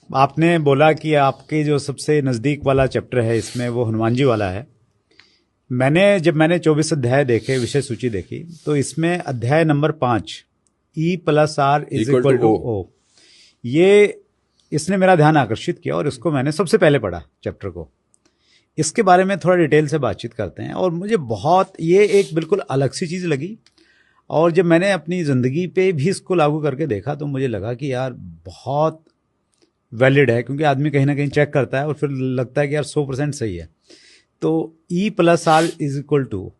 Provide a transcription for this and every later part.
आपने बोला कि आपके जो सबसे नज़दीक वाला चैप्टर है इसमें वो हनुमान जी वाला है। जब मैंने 24 अध्याय देखे, विषय सूची देखी, तो इसमें अध्याय नंबर 5 E+R = O, ये इसने मेरा ध्यान आकर्षित किया और इसको मैंने सबसे पहले पढ़ा चैप्टर को। इसके बारे में थोड़ा डिटेल से बातचीत करते हैं। और मुझे बहुत ये एक बिल्कुल अलग सी चीज़ लगी, और जब मैंने अपनी ज़िंदगी पे भी इसको लागू करके देखा तो मुझे लगा कि यार बहुत वैलिड है, क्योंकि आदमी कहीं ना कहीं चेक करता है और फिर लगता है कि यार 100% सही है। तो E+R =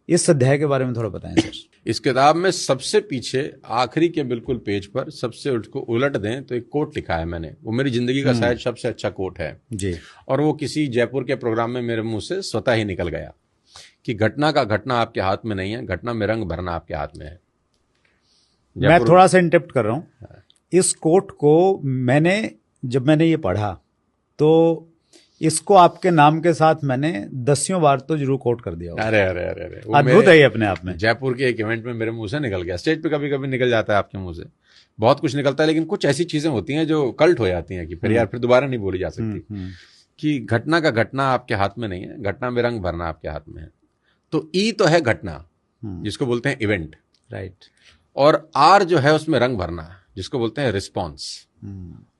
इस अध्याय के बारे में थोड़ा बताएं सर। इस किताब में सबसे पीछे आखिरी के बिल्कुल पेज पर सबसे उसको उलट दें तो एक कोट लिखा है मैंने, वो मेरी जिंदगी का शायद सबसे अच्छा कोट है जी। और वो किसी जयपुर के प्रोग्राम में मेरे मुंह से स्वतः ही निकल गया कि घटना का घटना आपके हाथ में नहीं है, घटना में रंग भरना आपके हाथ में है। मैं थोड़ा सा इंटरप्ट कर रहा हूँ। इस कोट को जब मैंने ये पढ़ा तो इसको आपके नाम के साथ मैंने 10 बार तो जरूर कोट कर दिया। अरे अरे अरे अरे, अद्भुत है ये अपने आप में। जयपुर के एक इवेंट में मेरे मुंह से निकल गया। स्टेज पे कभी कभी निकल जाता है आपके मुंह से, बहुत कुछ निकलता है, लेकिन कुछ ऐसी चीजें होती हैं जो कल्ट हो जाती हैं कि फिर यार फिर दोबारा नहीं बोली जा सकती। कि घटना का घटना आपके हाथ में नहीं है, घटना में रंग भरना आपके हाथ में है। तो ई तो है घटना, जिसको बोलते हैं इवेंट, राइट। और आर जो है उसमें रंग भरना, जिसको बोलते हैं रिस्पॉन्स,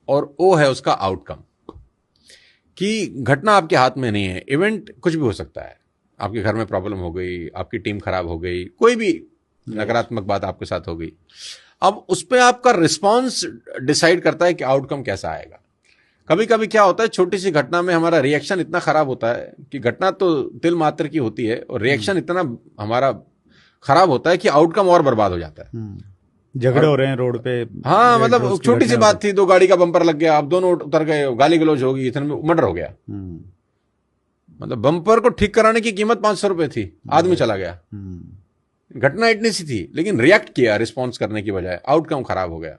और ओ है उसका आउटकम। कि घटना आपके हाथ में नहीं है, इवेंट कुछ भी हो सकता है। आपके घर में प्रॉब्लम हो गई, आपकी टीम खराब हो गई, कोई भी नकारात्मक बात आपके साथ हो गई, अब उस पर आपका रिस्पॉन्स डिसाइड करता है कि आउटकम कैसा आएगा। कभी कभी क्या होता है, छोटी सी घटना में हमारा रिएक्शन इतना खराब होता है कि घटना तो तिल मात्र की होती है और रिएक्शन इतना हमारा खराब होता है कि आउटकम और बर्बाद हो जाता है। झगड़े हो रहे हैं रोड पे, हाँ, मतलब छोटी सी बात थी, 2 गाड़ी का बम्पर लग गया, अब दोनों उतर गए, गाली गलौज होगी, इतने में मर्डर हो गया। मतलब बम्पर को ठीक कराने की कीमत 500 रुपए थी, आदमी चला गया। घटना इतनी सी थी, लेकिन रिएक्ट किया रिस्पॉन्स करने की बजाय, आउटकम खराब हो गया।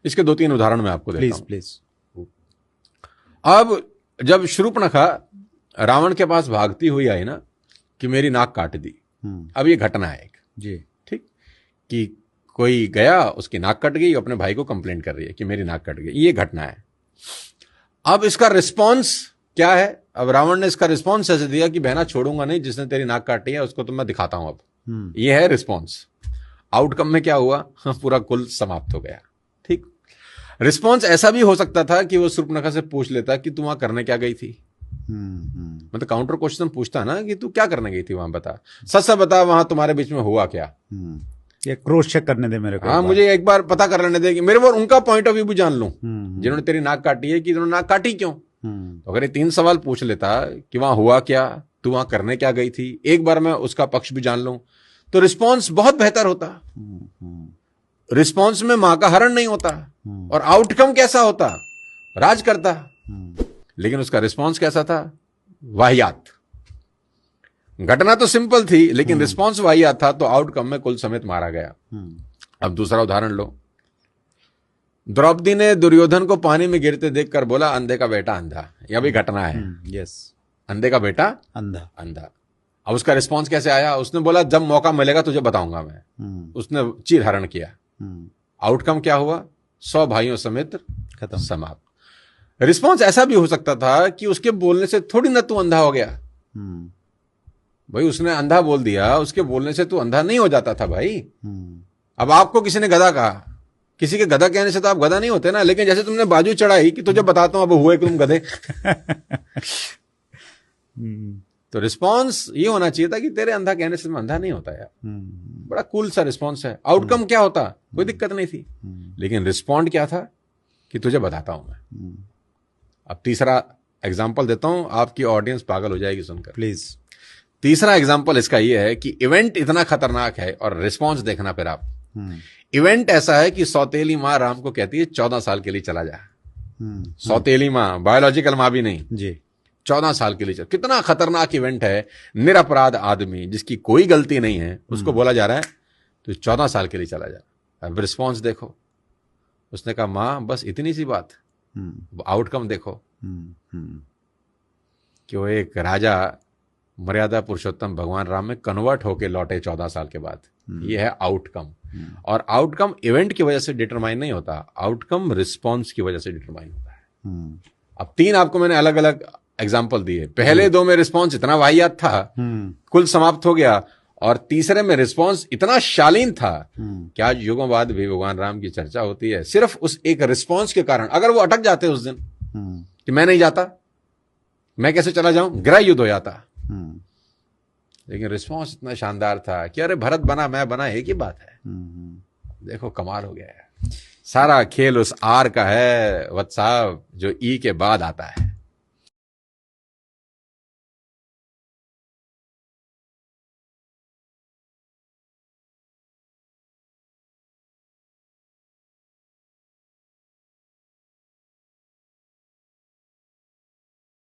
इसके 2-3 उदाहरण मैं आपको देता हूं। प्लीज। अब जब शूर्पणखा रावण के पास भागती हुई आई ना कि मेरी नाक काट दी, अब ये घटना है एक जी, ठीक, कि कोई गया, उसकी नाक कट गई, अपने भाई को कंप्लेंट कर रही है कि मेरी नाक कट गई, ये घटना है। अब इसका रिस्पॉन्स क्या है? अब रावण ने इसका रिस्पॉन्स ऐसे दिया कि बहना छोड़ूंगा नहीं, जिसने तेरी नाक काटी है उसको तो मैं दिखाता हूं अब। ये है रिस्पॉन्स। आउटकम में क्या हुआ? पूरा कुल समाप्त हो गया। ठीक। रिस्पॉन्स ऐसा भी हो सकता था कि वो शूर्पणखा से पूछ लेता कि तू वहां करने क्या गई थी। मतलब काउंटर क्वेश्चन पूछता ना कि तू क्या करने गई थी वहां, बता, सच सच बता, वहां तुम्हारे बीच में हुआ क्या। ये क्रॉस चेक करने दे मेरे को। हाँ, मुझे एक बार पता कर लेने दे कि मेरे वो उनका पॉइंट ऑफ व्यू भी जान लूं, जिन्होंने तेरी नाक काटी है, कि इन्होंने नाक काटी क्यों। तो अगर ये 3 सवाल पूछ लेता कि वहां हुआ क्या, तू वहां करने क्या गई थी, एक बार मैं उसका पक्ष भी जान लूं, तो रिस्पॉन्स बहुत बेहतर होता। रिस्पॉन्स में मां का हरण नहीं होता, और आउटकम कैसा होता? राज करता। लेकिन उसका रिस्पॉन्स कैसा था? वाहियात। घटना तो सिंपल थी, लेकिन रिस्पॉन्स वाहियात था, तो आउटकम में कुल समेत मारा गया। अब दूसरा उदाहरण लो। द्रौपदी ने दुर्योधन को पानी में गिरते देखकर बोला, अंधे का बेटा अंधा। यह भी घटना है। यस, अंधे का बेटा अंधा। अंधा। अब उसका रिस्पॉन्स कैसे आया? उसने बोला, जब मौका मिलेगा तुझे बताऊंगा मैं। उसने चीर हरण किया। आउटकम क्या हुआ? 100 भाइयों समेत खत्म, समाप्त। रिस्पॉन्स ऐसा भी हो सकता था कि उसके बोलने से थोड़ी ना तू अंधा हो गया। भाई, उसने अंधा बोल दिया, उसके बोलने से तू अंधा नहीं हो जाता था भाई। अब आपको किसी ने गधा कहा, किसी के गधा कहने से तो आप गधा नहीं होते ना, लेकिन जैसे तुमने बाजू चढ़ाई कि तुझे बताता हूं अब हुए कि तुम गधे। तो रिस्पॉन्स ये होना चाहिए था कि तेरे अंधा कहने से मैं अंधा नहीं होता यार। बड़ा कूल सा रिस्पॉन्स है। आउटकम क्या होता? कोई दिक्कत नहीं थी, लेकिन रिस्पॉन्ड क्या था कि तुझे बताता हूं मैं। अब तीसरा एग्जाम्पल देता हूं, आपकी ऑडियंस पागल हो जाएगी सुनकर, प्लीज। तीसरा एग्जाम्पल इसका यह है कि इवेंट इतना खतरनाक है, और रिस्पॉन्स देखना फिर आप। इवेंट ऐसा है कि सौतेली माँ राम को कहती है 14 साल के लिए चला जा। सौतेली माँ, बायोलॉजिकल माँ भी नहीं जी, 14 साल के लिए चला। कितना खतरनाक इवेंट है। निरपराध आदमी जिसकी कोई गलती नहीं है, उसको बोला जा रहा है तो 14 साल के लिए चला जा। अब रिस्पॉन्स देखो। उसने कहा, माँ बस इतनी सी बात। आउटकम देखो कि वो एक राजा मर्यादा पुरुषोत्तम भगवान राम में कन्वर्ट होके लौटे 14 साल के बाद। ये है आउटकम। और आउटकम इवेंट की वजह से डिटरमाइन नहीं होता, आउटकम रिस्पॉन्स की वजह से डिटरमाइन होता है। अब 3 आपको मैंने अलग अलग एग्जाम्पल दिए, पहले 2 में रिस्पॉन्स इतना वाहियात था, कुल समाप्त हो गया, और तीसरे में रिस्पॉन्स इतना शालीन था कि आज युगों बाद भी भगवान राम की चर्चा होती है सिर्फ उस एक रिस्पॉन्स के कारण। अगर वो अटक जाते उस दिन कि मैं नहीं जाता, मैं कैसे चला जाऊं, गृह युद्ध हो जाता। लेकिन रिस्पॉन्स इतना शानदार था कि अरे भरत बना मैं बना एक ही बात है। देखो कमाल हो गया है। सारा खेल उस आर का है वत्स साहब, जो ई के बाद आता है।